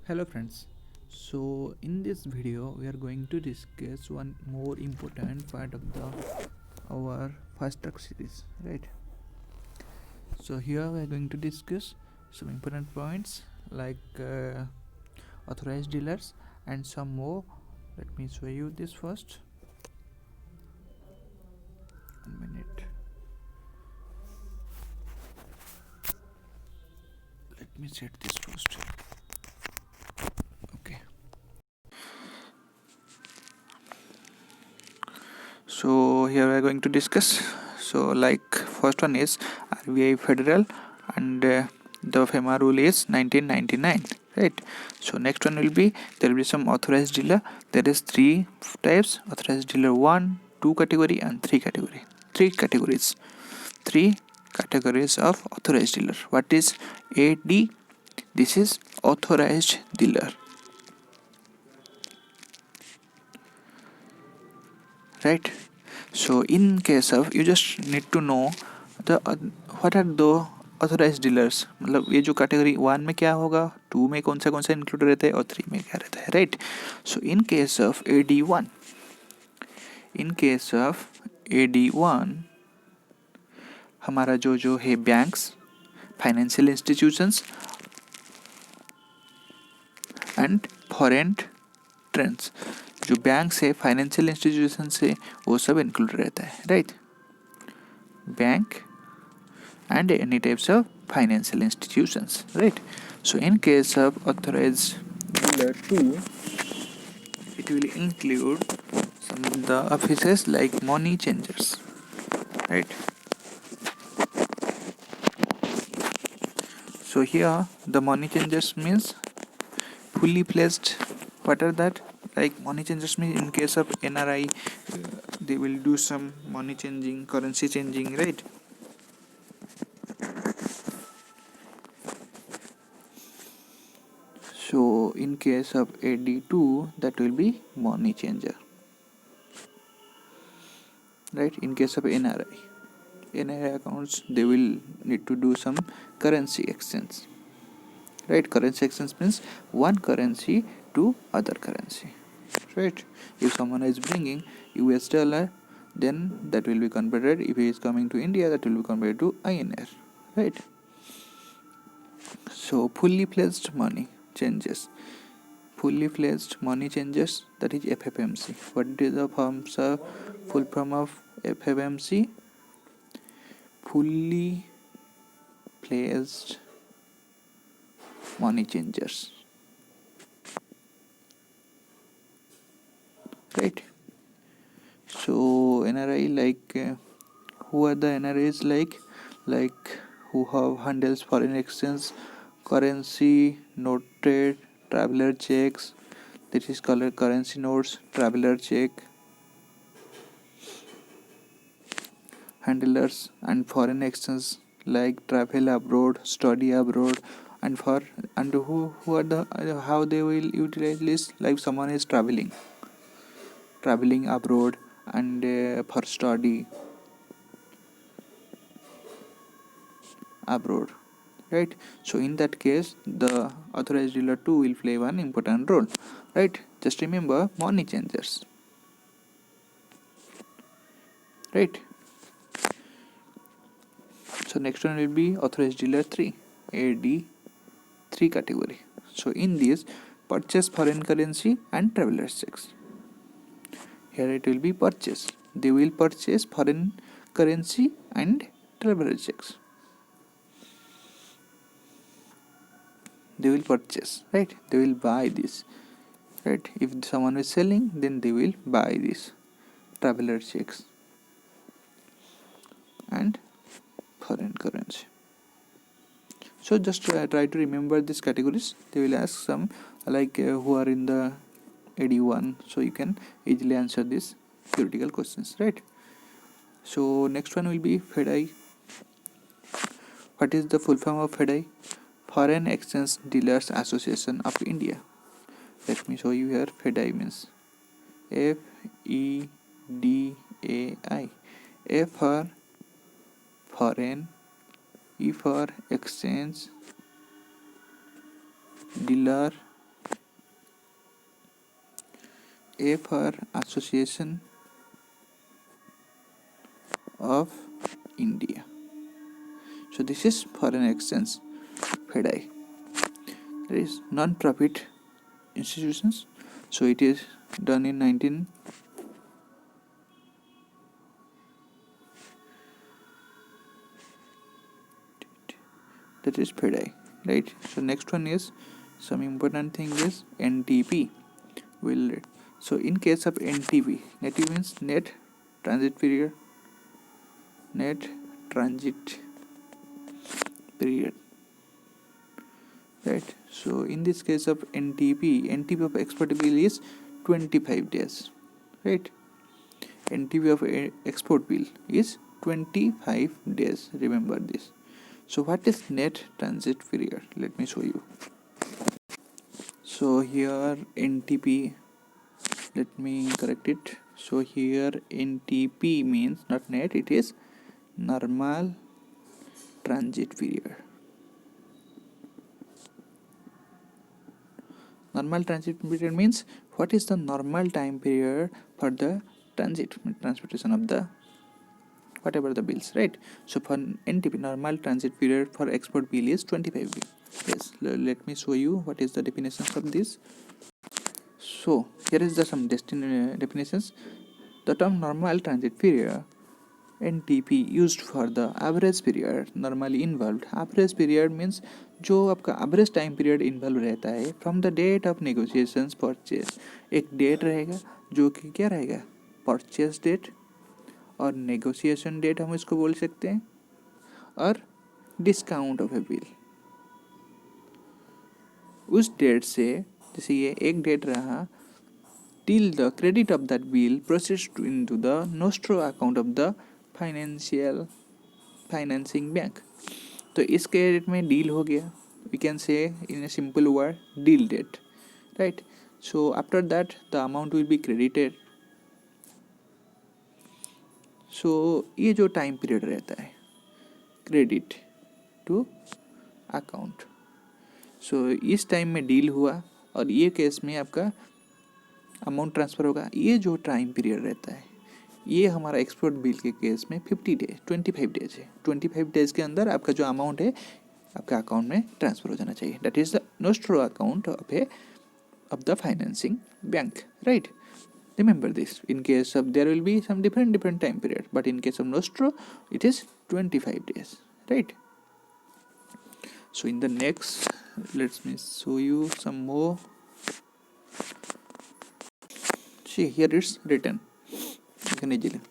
Hello friends. So in this video we are going to discuss one more important part of the our fast track series, right? So here we are going to discuss some important points like authorized dealers and some more. Let me show you this first. 1 minute. Let me set this first. Okay. So here we are going to discuss. So like first one is RBI Federal and the FEMA rule is 1999, right? So next one will be there will be some authorized dealer. There is three types: authorized dealer 1, 2 category and 3 category. Three categories. Three categories of authorized dealer. What is AD? This is authorized dealer, right? So in case of you just need to know the what are the authorize dealers, मतलब ये जो category 1 में क्या होगा, 2 में कौन सा include रहता है और 3 में क्या रहता है, right? So in case of AD1, in case of AD1 हमारा जो जो है banks, financial institutions and foreign trends, जो बैंक्स है फाइनेंशियल इंस्टीट्यूशन से वो सब इंक्लूड रहता है, right? Bank and any types of financial institutions, right? So in case of authorized dealer 2, it will include some of the offices like money changers, right? So here the money changers means fully placed. What are that? Like money changers means in case of NRI, they will do some money changing, currency changing, right? So in case of AD2, that will be money changer, right? In case of NRI accounts, they will need to do some currency exchange, right? Currency exchange means one currency to other currency, right? If someone is bringing US dollar, then that will be converted. If he is coming to India, that will be converted to INR, right? So fully pledged money changes, that is FFMC. What is the full form of FFMC? Fully pledged money changers, right? So NRI, like who are the NRIs, like who have handles foreign exchange, currency, note trade, traveler checks, that is called currency notes, traveler check, handlers and foreign exchange like travel abroad, study abroad, and for and who are the how they will utilize this, like someone is traveling abroad and for study abroad, right? So in that case the authorized dealer 2 will play one important role, right? Just remember money changers, right? So next one will be authorized dealer 3, AD3 category. So in this, purchase foreign currency and traveler's checks. Here it will be purchase. They will purchase foreign currency and traveler's checks. They will purchase, right? They will buy this, right? If someone is selling, then they will buy this traveler checks and foreign currency. So just try to remember these categories. They will ask some like who are in the AD1, so you can easily answer these theoretical questions, right? So next one will be FEDI. What is the full form of FEDI? Foreign Exchange Dealers Association of India. Let me show you here. FEDI means FEDAI. A for foreign, E for exchange, dealer, A for Association of India. So this is foreign exchange, FEDI. There is non-profit institutions. So it is done in 19. That is FEDI, right? So next one is some important thing is NTP. So in case of NTP, NTP means net transit period. Net transit period, right? So in this case of NTP of export bill is 25 days, right? NTP of export bill is 25 days. Remember this. So what is net transit period? Let me show you. So here NTP, let me correct it. So here NTP means not net, it is normal transit period. Normal transit period means what is the normal time period for the transportation of the whatever the bills, right? So for NTP, normal transit period for export bill is 25 days. Yes, let me show you what is the definitions of this. So here is the some definitions. The term normal transit period NTP used for the average period normally involved. Average period means जो आपका average time period involve रहता है from the date of negotiations purchase. एक date रहेगा जो कि क्या रहेगा, purchase date, और negotiation date हम इसको बोल सकते हैं, और discount of a bill. उस डेट से, जैसे ये एक डेट रहा, till the credit of that bill processed into the nostro account of the financing bank. तो इस क्रेडिट में डील हो गया, we can say in a simple word deal date, right? So after that the amount will be credited. So ये जो time period रहता है credit to account, सो इस टाइम में डील हुआ और ये केस में आपका अमाउंट ट्रांसफ़र होगा. ये जो टाइम पीरियड रहता है ये हमारा एक्सपोर्ट बिल के केस में 50 डेज 25 डेज है. 25 डेज के अंदर आपका जो अमाउंट है आपका अकाउंट में ट्रांसफ़र हो जाना चाहिए. That is the nostro account of the financing bank, right? Remember this. In case of there will be some different time period, but in case of nostro it is 25 days, right? So in the next, let me show you some more. See, here it's written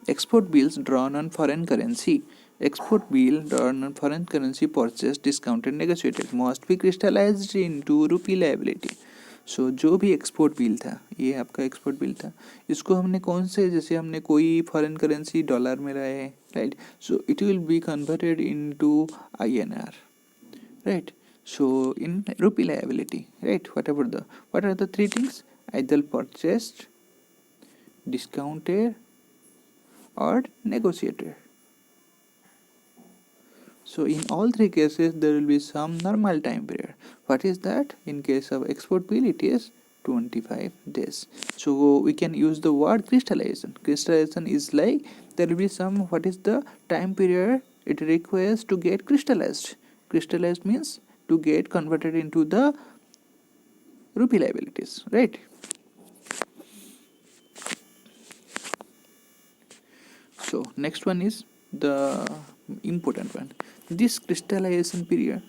export bills drawn on foreign currency. Export bill drawn on foreign currency purchase discounted negotiated must be crystallized into rupee liability. सो जो भी export bill था, ये आपका export bill था, इसको हमने कौन से, जैसे हमने कोई फॉरेन करेंसी डॉलर में रहे, right? So it will be converted into INR, right? So in rupee liability, right? What are the three things? Either purchased, discounted, or negotiated. So in all three cases there will be some normal time period. What is that? In case of export bill it is 25 days. So we can use the word crystallization. Crystallization is like there will be some, what is the time period it requires to get crystallized. Crystallized means to get converted into the rupee liabilities, right? So next one is the important one. This crystallization period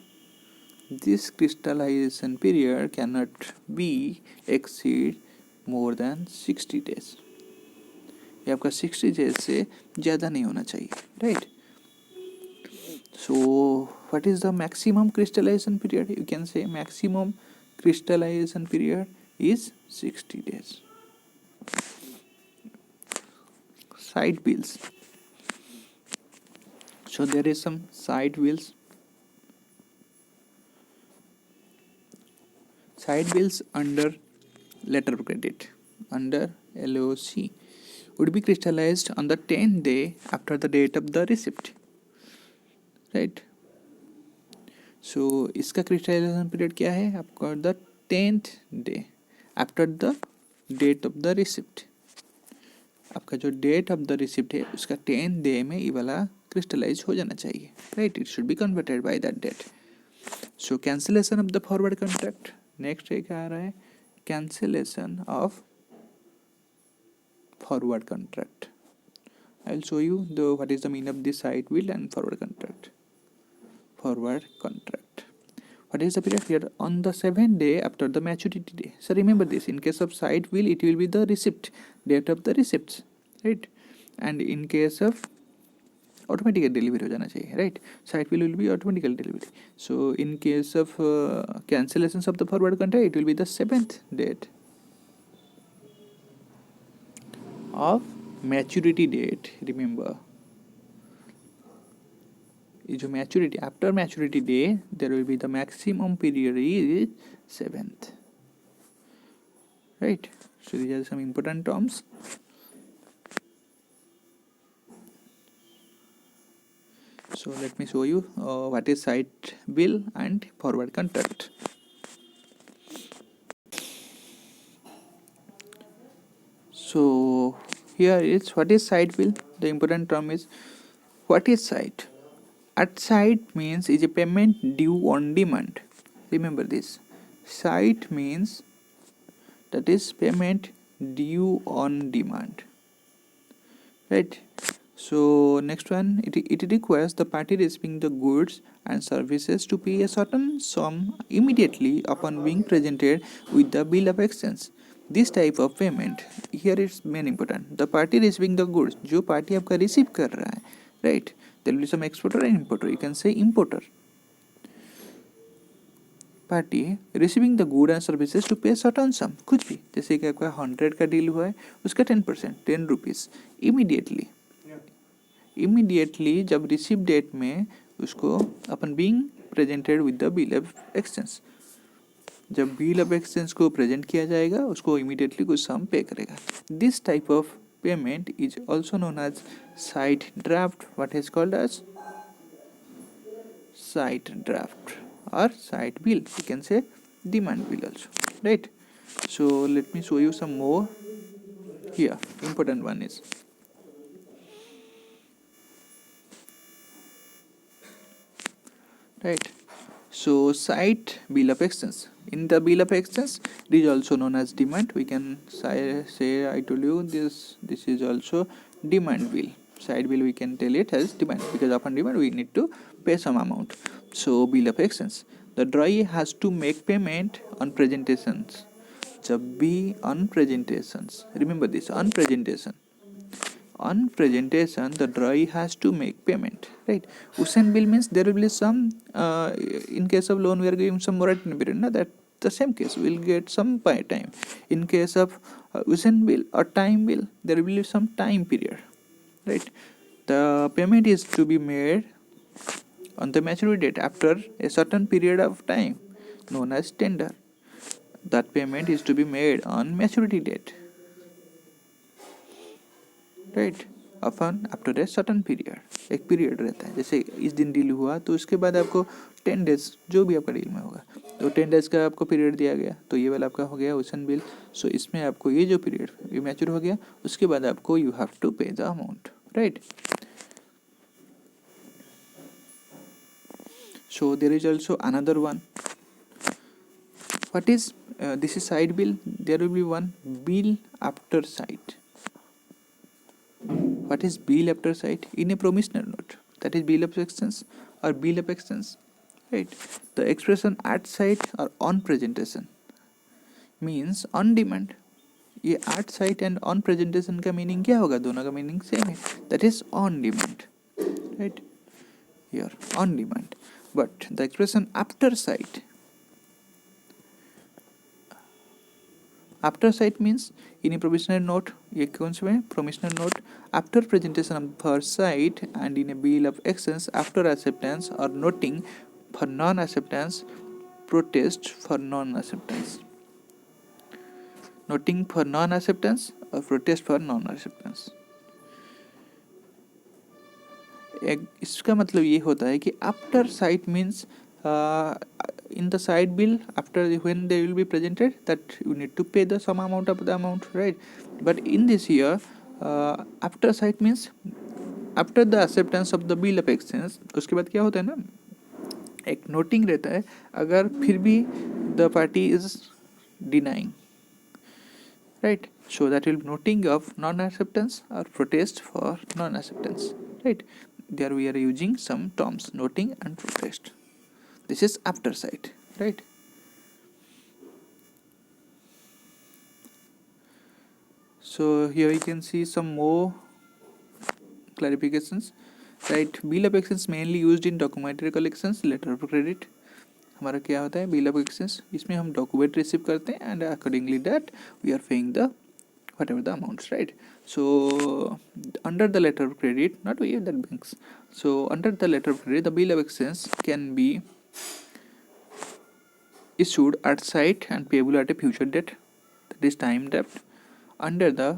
cannot be exceed more than 60 days. ये आपका 60 days से ज़्यादा नहीं होना चाहिए, right? So what is the maximum crystallization period? You can say maximum crystallization period is 60 days. Side bills. So there is some side bills. Side bills under letter of credit, under LOC, would be crystallized on the 10th day after the date of the receipt, right? So इसका crystallization period क्या है आपका? The 10th day after the date of the receipt, आपका जो date of the receipt है उसका 10 day में ये वाला क्रिस्टलाइज हो जाना चाहिए, right. It should be converted by that date. So cancellation of the forward contract. Next एक आ रहा है cancellation of forward contract. I will show you the what is the meaning of this side bill and forward contract. Forward contract. What is the period here? On the 7th day after the maturity day. So remember this. In case of side bill, it will be the receipt, date of the receipts, right? And in case of automatic delivery हो जाना चाहिए, right? Side bill will be automatic delivery. So in case of cancellations of the forward contract, it will be the 7th date of maturity date. Remember. जो maturity after maturity day there will be the maximum period is 7th, right? So these are some important terms. So let me show you what is side bill and forward contract. So here is what is side bill. The important term is what is side. At side means is a payment due on demand. Remember this. Side means that is payment due on demand, right? So next one, it requires the party receiving the goods and services to pay a certain sum immediately upon being presented with the bill of exchange. This type of payment here is main important. The party receiving the goods, जो party आपका receive कर रहा है, right? There will be some exporter and importer. You can say importer. Party receiving the goods and services to pay certain sum. कुछ भी, जैसे कि आपका 100 का डील हुआ है उसका 10%, 10 रुपीज़ इमीडिएटली जब रिसीव डेट में उसको अपन being presented with the bill of exchange, जब बिल ऑफ एक्सचेंज को प्रेजेंट किया जाएगा उसको इमीडिएटली कुछ सम पे करेगा. This type of payment is also known as side draft. What is called as side draft or side bill. You can say demand bill also, right? So let me show you some more here. Important one is right. So side bill of exchange. In the bill of exchange, this is also known as demand. We can say I told you this is also demand bill. Side bill we can tell it as demand because upon demand we need to pay some amount. So bill of exchange. The drawee has to make payment on presentations. जब भी on presentations. Remember this, on presentation. On presentation the drawee has to make payment, right? Usen bill means there will be some in case of loan we are giving some moratorium period, no? That the same case we will get some time. In case of Usen bill or time bill there will be some time period, right? The payment is to be made on the maturity date after a certain period of time known as tender. That payment is to be made on maturity date, right. Upon after a certain period, एक period रहता है. जैसे इस दिन deal हुआ तो उसके बाद आपको 10 डेज जो भी आपका डील में होगा तो 10 डेज का आपको पीरियड दिया गया, तो ये वाला आपका हो गया ओशन बिल. सो इसमें आपको ये जो पीरियड ये मैच्योर हो गया उसके बाद आपको you have to pay the amount, right. So there is also another one. What is this is side bill. There will be one bill after side. What is bill after site? In a promissory note, that is bill of exchange or bill of exchange, right? The expression at site or on presentation means on demand. ये at site and on presentation का meaning क्या होगा? दोनों का meaning same है. That is on demand, right? Here on demand. But the expression after site. After site means in a promissory note. ये कौन से में promissory note after presentation of first site and in a bill of exchange after acceptance or noting for non-acceptance, protest for non-acceptance. Noting for non-acceptance or protest for non-acceptance. इसका मतलब ये होता है कि after site means in the side bill after when they will be presented, that you need to pay the some amount of the amount, right? But in this here, after side means after the acceptance of the bill of exchange, उसके बाद क्या होता है ना, एक noting रहता है अगर फिर भी the party is denying, right? So that will noting of non acceptance और protest for non acceptance, right? There we are using some terms noting and protest. This is after sight, right? So here you can see some more clarifications, right? Bill of exchange mainly used in documentary collections, letter of credit. हमारा क्या होता है bill of exchange, इसमें हम document receive करते हैं and accordingly that we are paying the whatever the amounts, right? So under the letter of credit, not we that banks, so under the letter of credit the bill of exchange can be issued at sight and payable at a future date, that is time debt. Under the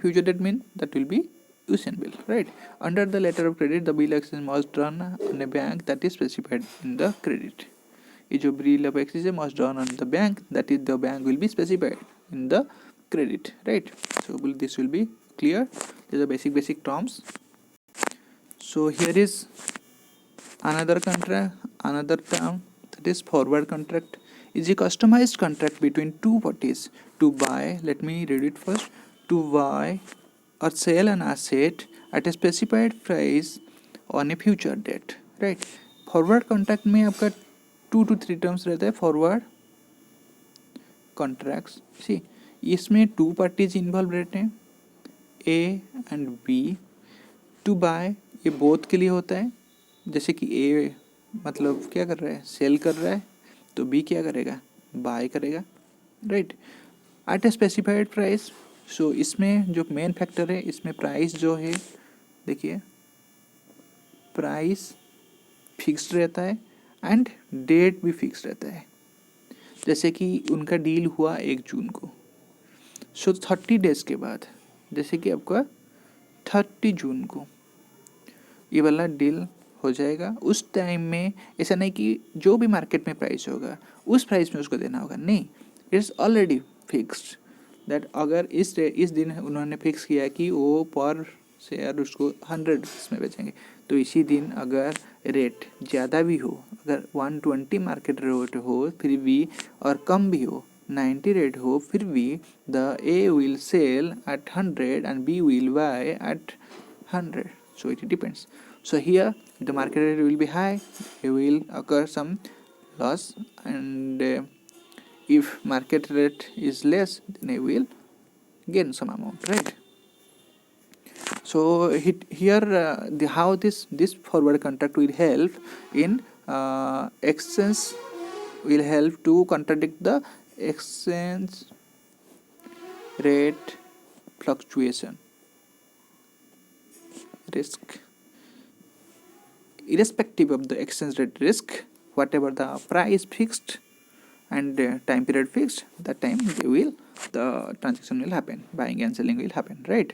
future date mean that will be using bill, right? Under the letter of credit the bill of exchange must run on a bank that is specified in the credit. ये जो bill of exchange must run on the bank, that is the bank will be specified in the credit, right? So this will be clear. These are basic terms. So here is another contract, another term, that is forward contract. Is a customized contract between two parties to buy, let me read it first, to buy or sell an asset at a specified price on a future date, right? Forward contract में आपका 2 to 3 terms रहता है forward contracts. सी इसमें 2 parties involve रहते हैं, A and B. To buy ये both के लिए होता है, जैसे कि ए मतलब क्या कर रहा है, सेल कर रहा है, तो बी क्या करेगा, बाय करेगा, right? At a specified price. So इसमें जो मेन फैक्टर है इसमें प्राइस जो है, देखिए प्राइस फिक्स्ड रहता है एंड डेट भी फिक्स रहता है. जैसे कि उनका डील हुआ 1 जून को, सो 30 डेज के बाद, जैसे कि आपका 30 जून को ये वाला डील हो जाएगा. उस टाइम में ऐसा नहीं कि जो भी मार्केट में प्राइस होगा उस प्राइस में उसको देना होगा, नहीं, इट्स ऑलरेडी फिक्स्ड. दैट अगर इस दिन उन्होंने फिक्स किया कि वो पर शेयर उसको 100 में बेचेंगे, तो इसी दिन अगर रेट ज़्यादा भी हो, अगर 120 मार्केट रेट हो फिर भी, और कम भी हो 90 रेट हो फिर भी, the A will sell at 100 and B will buy at 100. So it depends. So here the market rate will be high, it will occur some loss, and if market rate is less then it will gain some amount, right? So here how this forward contract will help in exchange, will help to contradict the exchange rate fluctuation risk. Irrespective of the exchange rate risk, whatever the price fixed and time period fixed, that time the transaction will happen, buying and selling will happen, right?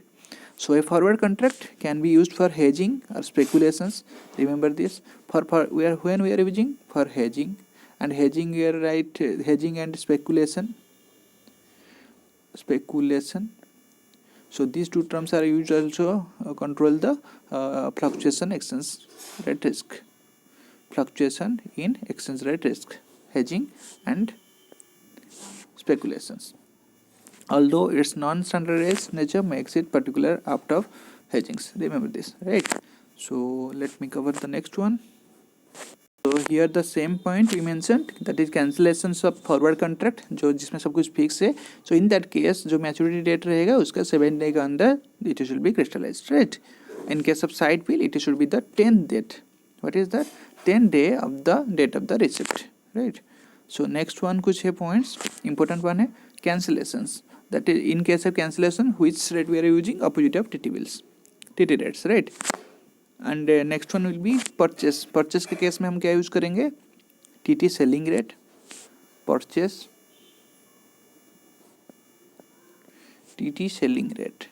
So a forward contract can be used for hedging or speculations. Remember this, when we are using for hedging, and hedging here, right? Hedging and speculation. So these two terms are used also control the fluctuation exchange rate risk. Fluctuation in exchange rate risk, hedging and speculations. Although its non-standardized nature makes it particular out of hedgings. Remember this, right? So let me cover the next one. So here the same point we mentioned, that is cancellations of forward contract, जो जिसमें सब कुछ fix है. So in that case जो maturity date रहेगा उसका 7 day के अंदर it should be crystallized, right? In case of side bill it should be the 10th date. What is that? 10th day of the date of the receipt, right? So next one कुछ है points, important one है cancellations. That is in case of cancellation which rate we are using, opposite of TT bills, TT rates, right? And next one will B purchase के case में हम क्या use करेंगे, TT selling rate, purchase TT selling rate.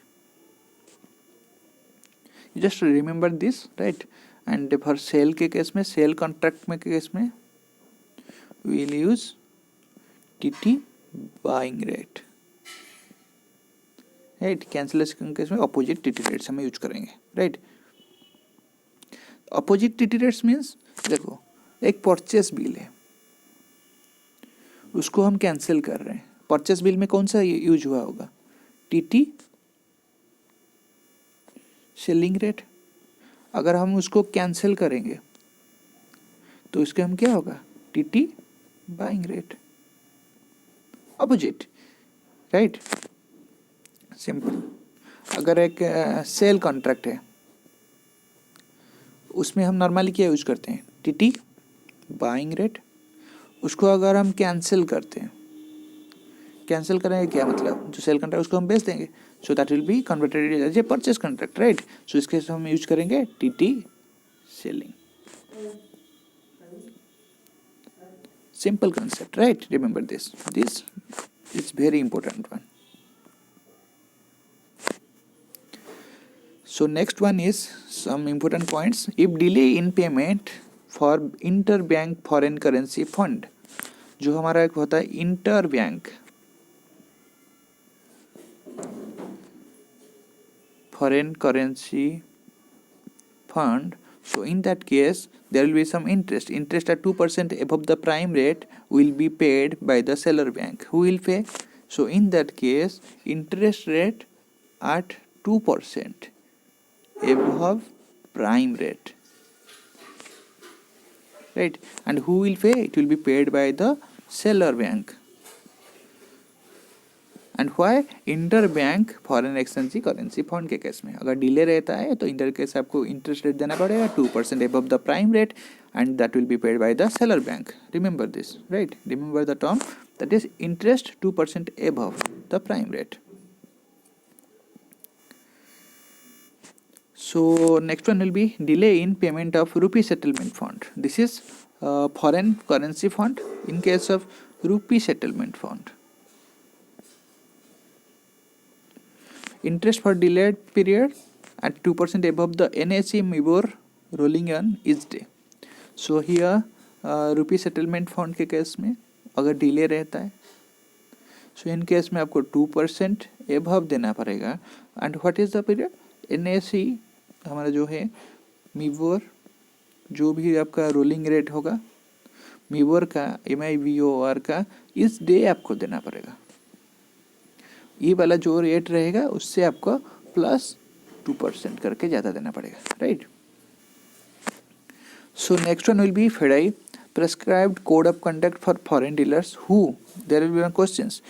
Just remember this, right? And for sale के case में, cell contract में case में we will use TT buying rate, right. Cancellation case में अपोजिट टीटी रेट्स हमें use करेंगे, right. Opposite TT rates means देखो एक purchase bill है, उसको हम कैंसिल कर रहे हैं. परचेस बिल में कौन सा यूज हुआ होगा? TT selling rate. अगर हम उसको कैंसिल करेंगे तो इसके हम क्या होगा? TT buying rate, opposite, right. Simple. अगर एक सेल कॉन्ट्रैक्ट है, उसमें हम नॉर्मली क्या यूज करते हैं? TT buying rate. उसको अगर हम कैंसिल करते हैं, कैंसिल करेंगे क्या मतलब? जो सेल कॉन्ट्रैक्ट उसको हम बेच देंगे, so that will be converted as a purchase contract, right. So इसके साथ हम यूज करेंगे TT selling. Simple concept, right? Remember this is very important one. So next one is some important points. If delay in payment for interbank foreign currency fund, जो हमारा एक होता है interbank foreign currency fund, so in that case there will be some interest at 2% above the prime rate will be paid by the seller bank. Who will pay? So in that case interest rate at 2% above prime rate, right. And who will pay? It will be paid by the seller bank. And why? Inter bank foreign exchange currency fund के case में अगर delay रहता है तो inter case आपको interest rate देना पड़ेगा 2% above the prime rate and that will be paid by the seller bank. Remember this, right. Remember the term, that is interest 2% above the prime rate. So next one will be delay in payment of rupee settlement fund. This is foreign currency fund in case of rupee settlement fund. Interest for delayed period at 2% above the NSE MIBOR rolling on each day. So here rupee settlement fund के case में अगर delay रहता है, सो in case में आपको 2% above देना पड़ेगा. And what is the period? NSE हमारा जो है मिबोर, जो भी आपका रोलिंग रेट होगा मिबोर का, MIBOR का, इस डे आपको देना पड़ेगा. ये वाला जो रेट रहेगा उससे आपको प्लस 2% करके ज़्यादा देना पड़ेगा, right. So next one will be FEDAI prescribed code of conduct for foreign dealers. Who? There will be one questions.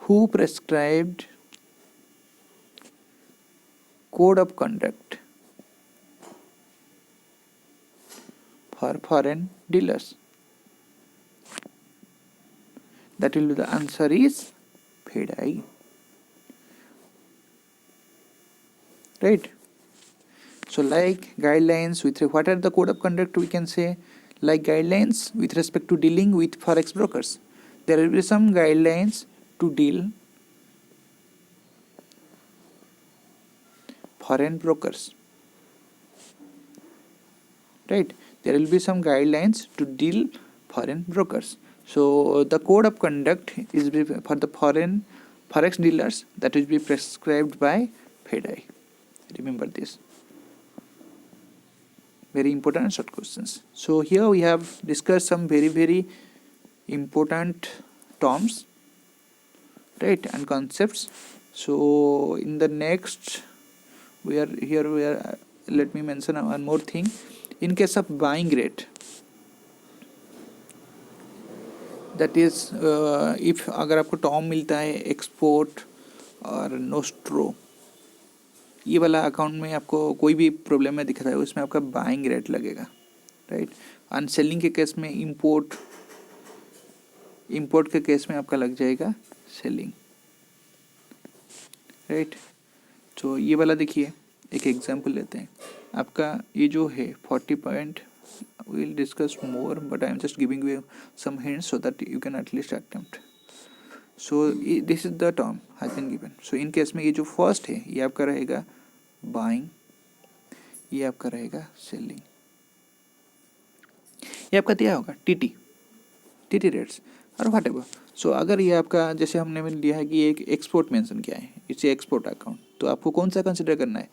Who prescribed code of conduct for foreign dealers? That will be the answer is FEDI, right. So like guidelines with what are the code of conduct? We can say like guidelines with respect to dealing with forex brokers. There will be some guidelines to deal foreign brokers, right. There will be some guidelines to deal foreign brokers. So the code of conduct is for the foreign forex dealers, that will be prescribed by FEDI. Remember this. Very important short questions. So here we have discussed some very important terms, right, and concepts. So in the next we are let me mention one more thing. In case of buying rate, that is if अगर आपको term मिलता है export और nostro, ये वाला account में आपको कोई भी प्रॉब्लम में दिखता है उसमें आपका बाइंग रेट लगेगा, राइट. एंड सेलिंग के केस में इंपोर्ट के केस में आपका लग जाएगा सेलिंग, राइट. तो ये वाला देखिए, एक एग्जांपल लेते हैं. आपका ये जो है 40 point, we will discuss more but I am just giving you some hints so that you can at least attempt. So this is the term has been given. So in case में ये जो first है ये आपका रहेगा buying, ये आपका रहेगा सेलिंग. ये आपका दिया होगा टीटी, टीटी रेट्स और व्हाट एवर। सो अगर ये आपका जैसे हमने लिया है कि एक एक्सपोर्ट मेंशन किया है, इट्स एक्सपोर्ट अकाउंट, तो आपको कौन सा कंसिडर करना है,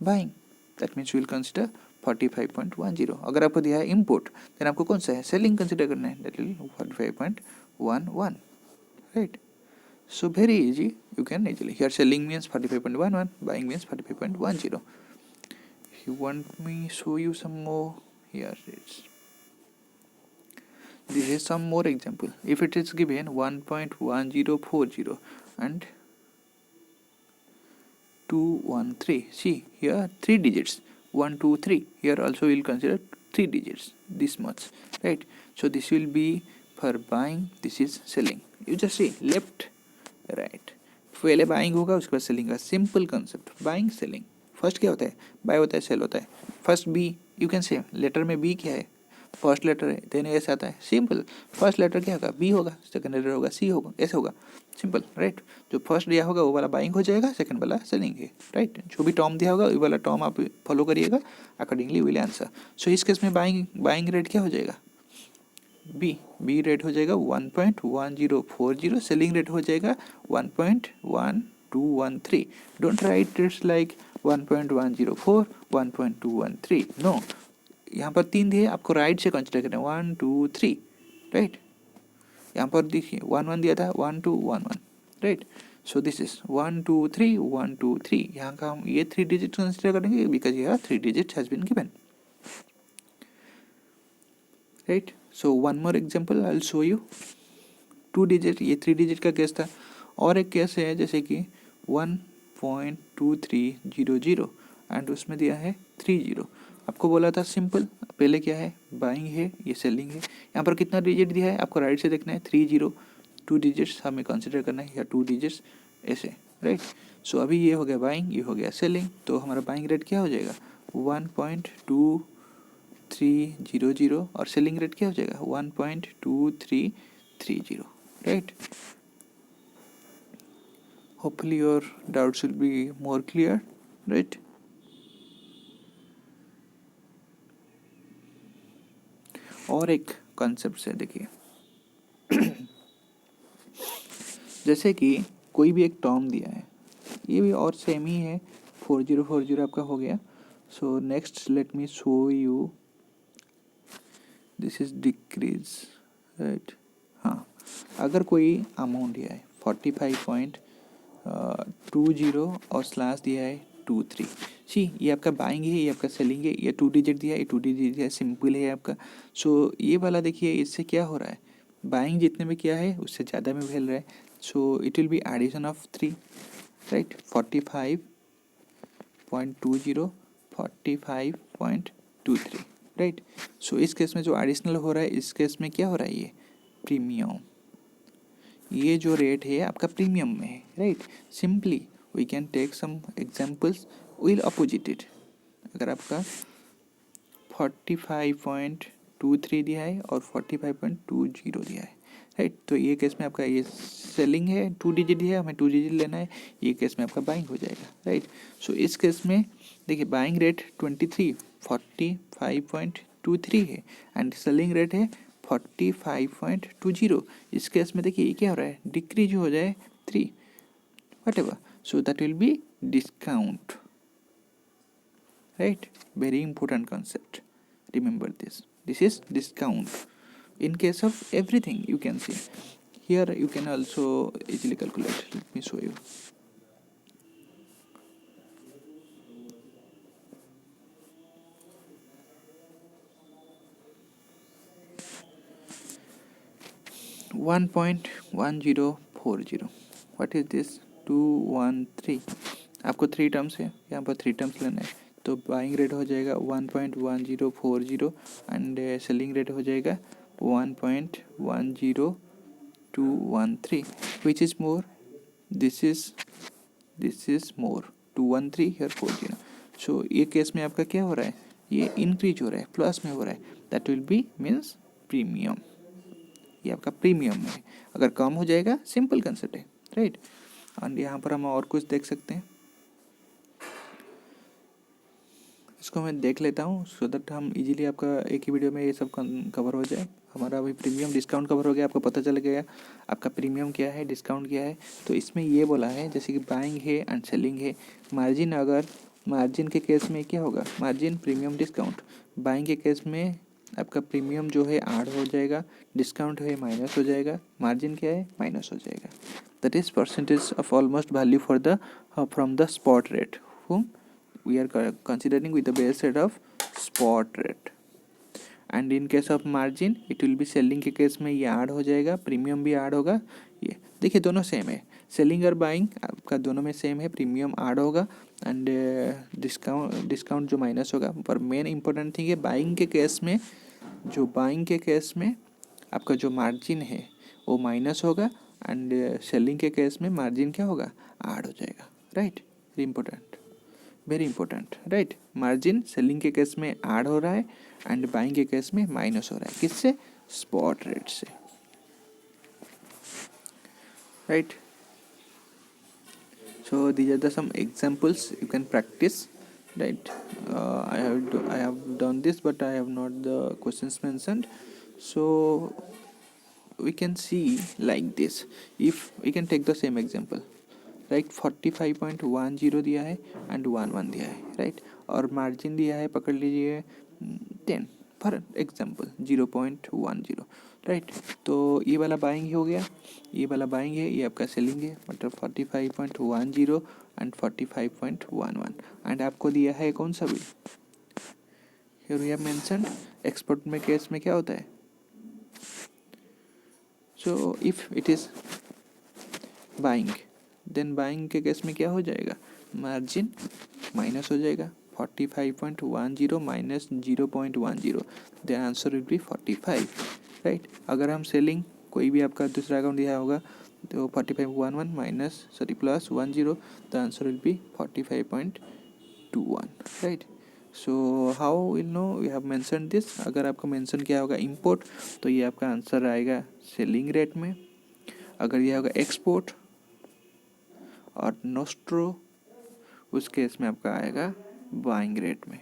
buying, that means will consider 45.10। अगर आपको दिया है इम्पोर्ट देन आपको कौन सा है, सेलिंग कंसिडर करना है, that will 45.11, right. So very easy, you can easily, here selling means 45.11, buying means 45.10. If you want me show you some more, here this is some more example. If it is given 1.1040 and 213, see here 3 digits, 1 2 3, here also we'll consider 3 digits, this much, right? So this will be for buying, this is selling. You just see left right, पहले buying होगा उसके बाद selling का, simple concept, buying selling. First क्या होता है, buy होता है, सेल होता है। First B, you can say later में बी क्या है, फर्स्ट लेटर है, देन ऐसे आता है, सिंपल। फर्स्ट लेटर क्या होगा, बी होगा, सेकंड लेटर होगा सी होगा, ऐसे होगा, सिंपल, राइट। जो फर्स्ट दिया होगा वो वाला बाइंग हो जाएगा, सेकंड वाला सेलिंग है, राइट। जो भी टर्म दिया होगा वो वाला टर्म आप फॉलो करिएगा, अकॉर्डिंगली विल आंसर। सो इस केस में बाइंग रेट क्या हो जाएगा, बी रेट हो जाएगा 1.1040, सेलिंग रेट हो जाएगा 1.1213। Don't write it's like 1.104 1.213, no, यहाँ पर 3 दिए, आपको राइट से कंसिडर करना है 1 2 3, राइट। यहाँ पर देखिए 1 1 दिया था, 1 2 1 1, राइट। सो दिस इज 1 2 3 1 2 3, यहाँ का हम ये 3 डिजिट कंसिडर करेंगे बिकॉज यहाँ 3 digit has been given, right. So one more example I will show you. 2 digit, ये 3 डिजिट का केस था। और एक केस है जैसे कि 1.2300 एंड उसमें दिया है 30। आपको बोला था सिंपल, पहले क्या है, बाइंग है, ये सेलिंग है। यहाँ पर कितना डिजिट दिया है आपको राइट से देखना है, 30, 2 डिजिट्स हमें कंसिडर करना है, या 2 डिजिट्स ऐसे, राइट। सो अभी ये हो गया बाइंग, ये हो गया सेलिंग, तो हमारा बाइंग रेट क्या हो जाएगा 1.2300 और सेलिंग रेट क्या हो जाएगा 1.2330, right. Hopefully your doubts will be more clear, right. और एक कॉन्सेप्ट से देखिए जैसे कि कोई भी एक टर्म दिया है, ये भी और सेम ही है, 4040 आपका हो गया। So next let me show you, this is decrease, right. हाँ, अगर कोई अमाउंट दिया है 45.20 और स्लैश दिया है 23, सी ये आपका बाइंग है, ये आपका सेलिंग है, ये 2 डिजिट दिया है, ये 2 डिजिट दिया है, सिंपल है आपका। सो ये वाला देखिए, इससे क्या हो रहा है, बाइंग जितने में किया है उससे ज़्यादा में भेज रहा है। So it will be addition of 3, right. 45.20 45.23, right. So इस केस में जो एडिशनल हो रहा है, इस केस में क्या हो रहा है, ये प्रीमियम, ये जो रेट है आपका प्रीमियम में है, right. Simply we can take some examples, will opposite it. अगर आपका 45.23 दिया है और 45.20 दिया है, राइट, तो ये केस में आपका ये सेलिंग है, 2 डिजिट है, हमें 2 डिजिट लेना है, ये केस में आपका बाइंग हो जाएगा, राइट। सो इस केस में देखिए बाइंग रेट 45.23 है एंड सेलिंग रेट है 45.20। इस केस में देखिए ये क्या हो रहा है, डिक्रीज हो जाए 3, what ever, so that will B discount, right. Very important concept, remember this is discount in case of everything. You can see here, you can also easily calculate, let me show you. $1.1040, what is this, 213, आपको 3 terms है, यहाँ पर 3 terms लेना है, तो buying rate हो जाएगा 1.1040 and selling rate हो जाएगा 1.10213, which is more, this is more, 213 here 40। सो ये केस में आपका क्या हो रहा है, ये इंक्रीज हो रहा है, प्लस में हो रहा है, that will B means premium, ये आपका प्रीमियम में है। अगर कम हो जाएगा सिंपल कंसेप्ट है, राइट। एंड यहाँ पर हम और कुछ देख सकते हैं, इसको मैं देख लेता हूँ सो दैट हम इजीली आपका एक ही वीडियो में ये सब कवर हो जाए। हमारा अभी प्रीमियम डिस्काउंट कवर हो गया, आपको पता चल गया आपका प्रीमियम क्या है, डिस्काउंट क्या है। तो इसमें ये बोला है जैसे कि बाइंग है एंड सेलिंग है। मार्जिन, अगर मार्जिन के केस में क्या होगा, मार्जिन प्रीमियम डिस्काउंट। बाइंग के केस में आपका प्रीमियम जो है ऐड हो जाएगा, डिस्काउंट है माइनस हो जाएगा, मार्जिन क्या है माइनस हो जाएगा। That is percentage of almost value for the from the spot rate whom we are considering with the base rate of spot rate। And in case of margin it will be selling के case में ये add हो जाएगा, premium भी add होगा। ये देखिए दोनों सेम है, सेलिंग और बाइंग आपका दोनों में सेम है, प्रीमियम ऐड होगा एंड डिस्काउंट जो माइनस होगा। पर मेन इंपॉर्टेंट थिंग है बाइंग के केस में, जो बाइंग के केस में आपका जो मार्जिन है वो माइनस होगा एंड सेलिंग के केस में मार्जिन क्या होगा, ऐड हो जाएगा। Right, important, very important. Right, margin selling के केस में ऐड हो रहा है एंड बाइंग के केस में माइनस हो रहा है, किससे, स्पॉट रेट से। Right, so these are the some examples you can practice. Right, I have done this but I have not the questions mentioned, so we can see like this। if we can take the same example, right 45.10 दिया है and 11 दिया है। Right, और margin दिया है पकड़ लीजिए 10 for example 0.10। Right, तो ये वाला बाइंग हो गया, ये वाला बाइंग है, ये आपका सेलिंग है, मतलब 45.10 एंड 45.11। एंड आपको दिया है कौन सा bill, here we have mentioned export में केस में क्या होता है। So if it is buying, then buying के केस में क्या हो जाएगा, मार्जिन माइनस हो जाएगा, 45.10 minus 0.10, then answer will be 45। Right, अगर हम सेलिंग कोई भी आपका दूसरा अकाउंट दिया होगा तो 45.11 minus plus 10, the answer will be 45.21। Right, so how will no, we have mention this. अगर आपको मेंशन किया होगा इंपोर्ट तो ये आपका आंसर आएगा सेलिंग रेट में, अगर ये होगा एक्सपोर्ट और नोस्ट्रो उस केस में आपका आएगा बाइंग रेट में।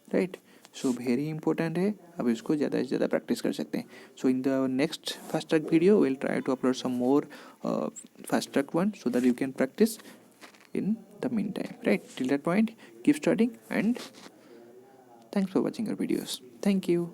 राइट, सो वेरी इंपॉर्टेंट है, अब इसको ज़्यादा से ज़्यादा प्रैक्टिस कर सकते हैं। So in the next fast track video will try to upload some more fast track one so that you can practice in the meantime। Right, till that point keep studying and thanks for watching our videos। Thank you।